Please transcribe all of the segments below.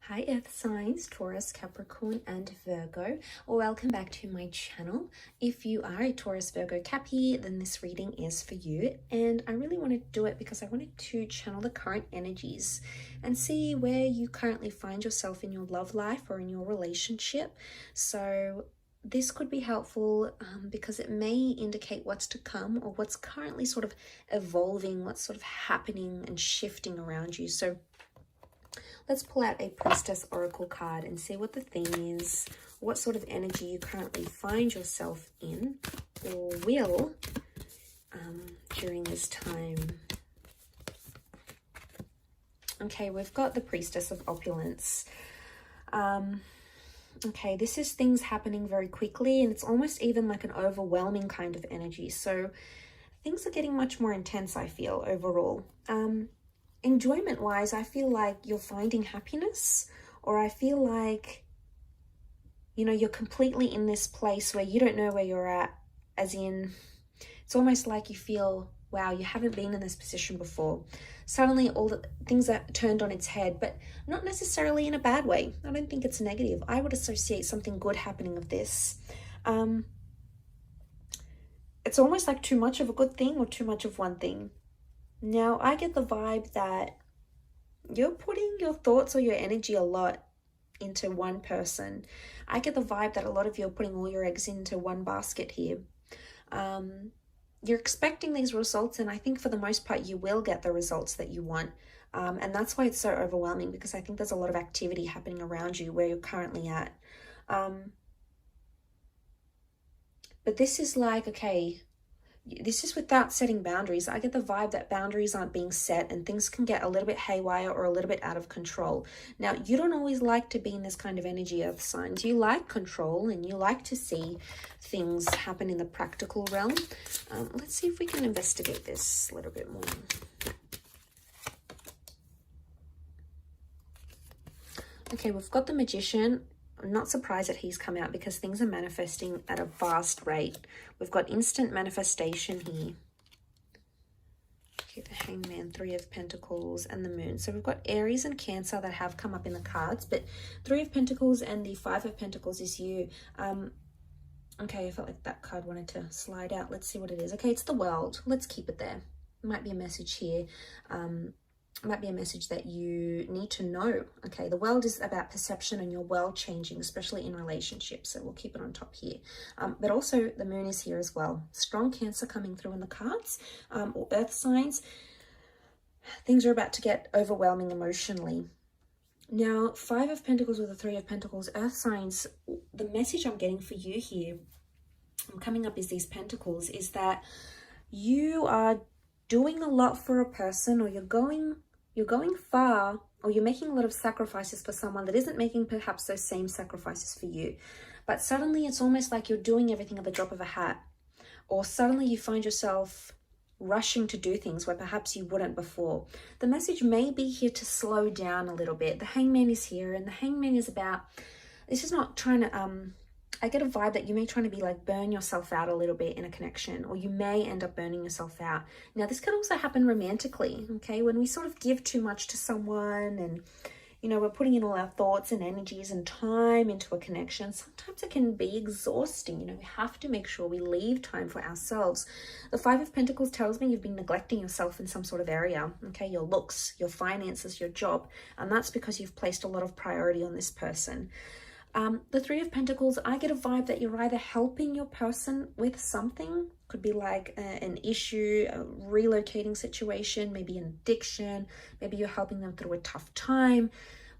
Hi Earth signs, Taurus, Capricorn and Virgo. Welcome back to my channel. If you are a Taurus, Virgo, Cappy, then this reading is for you. And I really wanted to do it because I wanted to channel the current energies and see where you currently find yourself in your love life or in your relationship. So this could be helpful because it may indicate what's to come or what's currently sort of evolving, what's sort of happening and shifting around you. So let's pull out a Priestess Oracle card and see what the theme is, what sort of energy you currently find yourself in or will during this time. Okay, we've got the Priestess of Opulence. Okay, this is things happening very quickly and it's almost even like an overwhelming kind of energy. So things are getting much more intense, I feel, overall. Enjoyment wise, I feel like you're finding happiness, or I feel like, you know, you're completely in this place where you don't know where you're at, as in, it's almost like you feel, wow, you haven't been in this position before. Suddenly all the things are turned on its head, but not necessarily in a bad way. I don't think it's negative. I would associate something good happening with this. It's almost like too much of a good thing or too much of one thing. Now, I get the vibe that you're putting your thoughts or your energy a lot into one person. I get the vibe that a lot of you are putting all your eggs into one basket here. You're expecting these results, and I think for the most part you will get the results that you want. And that's why it's so overwhelming, because I think there's a lot of activity happening around you where you're currently at. But this is like, okay, this is without setting boundaries. I get the vibe that boundaries aren't being set and things can get a little bit haywire or a little bit out of control. Now, you don't always like to be in this kind of energy, Earth signs. You like control and you like to see things happen in the practical realm. Let's see if we can investigate this a little bit more. Okay, we've got the Magician. I'm not surprised that he's come out because things are manifesting at a vast rate. We've got instant manifestation here. Okay, the Hangman, Three of Pentacles, and the Moon. So we've got Aries and Cancer that have come up in the cards, but Three of Pentacles and the Five of Pentacles is you. Okay, I felt like that card wanted to slide out. Let's see what it is. Okay, it's the World. Let's keep it there. Might be a message here. Might be a message that you need to know. Okay, the World is about perception and your world changing, especially in relationships. So we'll keep it on top here. But also the Moon is here as well. Strong Cancer coming through in the cards, or Earth signs. Things are about to get overwhelming emotionally. Now, Five of Pentacles with the Three of Pentacles, Earth signs, the message I'm getting for you here, coming up is these Pentacles, is that you are doing a lot for a person, or you're going far, or you're making a lot of sacrifices for someone that isn't making perhaps those same sacrifices for you. But suddenly it's almost like you're doing everything at the drop of a hat, or suddenly you find yourself rushing to do things where perhaps you wouldn't before. The message may be here to slow down a little bit. The Hangman is here, and the Hangman is about, this is not trying to, I get a vibe that you may try to be like burn yourself out a little bit in a connection, or you may end up burning yourself out. Now, this can also happen romantically, okay? When we sort of give too much to someone and, you know, we're putting in all our thoughts and energies and time into a connection, sometimes it can be exhausting. You know, we have to make sure we leave time for ourselves. The Five of Pentacles tells me you've been neglecting yourself in some sort of area, okay? Your looks, your finances, your job, and that's because you've placed a lot of priority on this person. The Three of Pentacles, I get a vibe that you're either helping your person with something, could be like an issue, a relocating situation, maybe an addiction, maybe you're helping them through a tough time,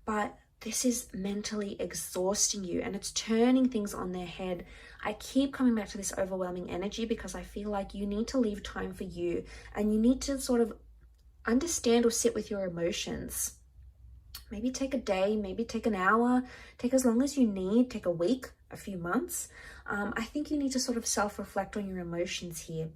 but this is mentally exhausting you and it's turning things on their head. I keep coming back to this overwhelming energy because I feel like you need to leave time for you and you need to sort of understand or sit with your emotions. Maybe take a day, maybe take an hour, take as long as you need, take a week, a few months. I think you need to sort of self-reflect on your emotions here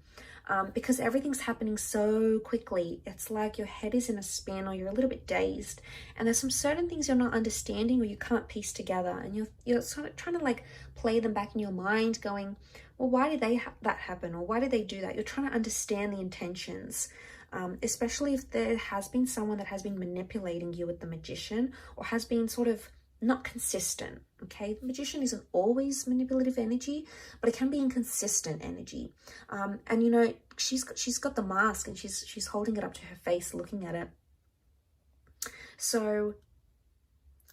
because everything's happening so quickly. It's like your head is in a spin or you're a little bit dazed and there's some certain things you're not understanding or you can't piece together, and you're sort of trying to like play them back in your mind going, well, why did that happen? Or why did they do that? You're trying to understand the intentions. especially if there has been someone that has been manipulating you with the Magician, or has been sort of not consistent. Okay, the Magician isn't always manipulative energy, but it can be inconsistent energy. And you know, she's got the mask, and she's holding it up to her face, looking at it. So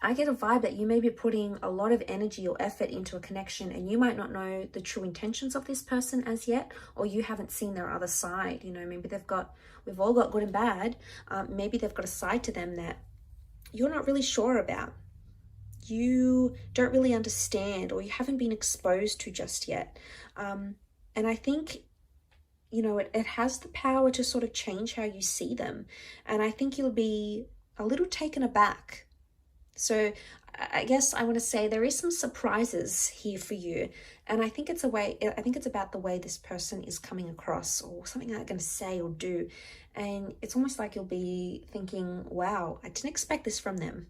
I get a vibe that you may be putting a lot of energy or effort into a connection, and you might not know the true intentions of this person as yet, or you haven't seen their other side. You know, maybe we've all got good and bad. Maybe they've got a side to them that you're not really sure about. You don't really understand, or you haven't been exposed to just yet. And I think, you know, it has the power to sort of change how you see them. And I think you'll be a little taken aback. So I guess I want to say there is some surprises here for you. And I think it's about the way this person is coming across, or something they're going to say or do. And it's almost like you'll be thinking, wow, I didn't expect this from them.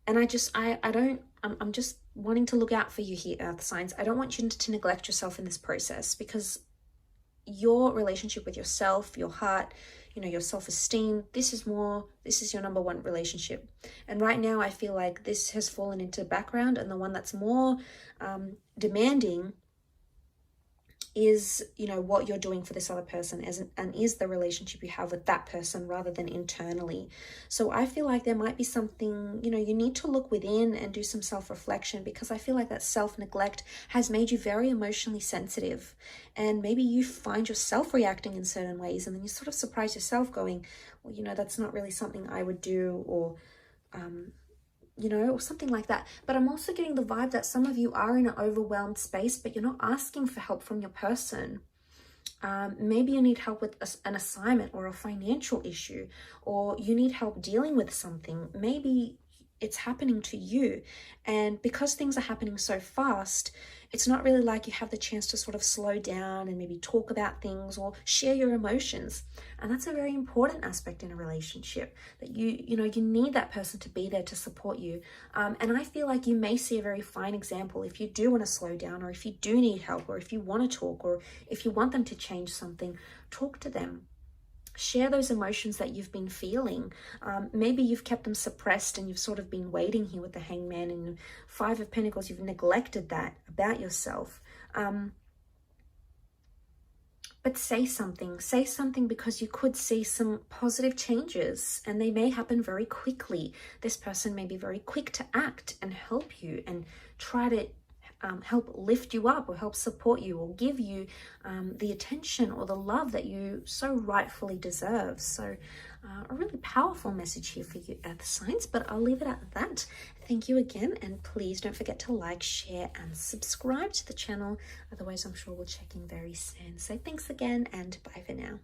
And I'm just wanting to look out for you here, Earth signs. I don't want you to neglect yourself in this process, because your relationship with yourself, your heart, you know, your self-esteem, this is your number one relationship. And right now I feel like this has fallen into the background, and the one that's more demanding is, you know, what you're doing for this other person, and is the relationship you have with that person, rather than internally. So I feel like there might be something, you know, you need to look within and do some self-reflection, because I feel like that self-neglect has made you very emotionally sensitive, and maybe you find yourself reacting in certain ways, and then you sort of surprise yourself going, well, you know, that's not really something I would do, or you know, or something like that. But I'm also getting the vibe that some of you are in an overwhelmed space, but you're not asking for help from your person. Maybe you need help with an assignment or a financial issue, or you need help dealing with something. Maybe it's happening to you, and because things are happening so fast, it's not really like you have the chance to sort of slow down and maybe talk about things or share your emotions. And that's a very important aspect in a relationship, that you know, you need that person to be there to support you. And I feel like you may see a very fine example if you do want to slow down, or if you do need help, or if you want to talk, or if you want them to change something. Talk to them. Share those emotions that you've been feeling. Maybe you've kept them suppressed, and you've sort of been waiting here with the Hangman and Five of Pentacles. You've neglected that about yourself. But say something, because you could see some positive changes, and they may happen very quickly. This person may be very quick to act and help you, and try to help lift you up, or help support you, or give you the attention or the love that you so rightfully deserve. So a really powerful message here for you, Earth signs, but I'll leave it at that. Thank you again, and please don't forget to like, share, and subscribe to the channel. Otherwise, I'm sure we'll check in very soon. So thanks again, and bye for now.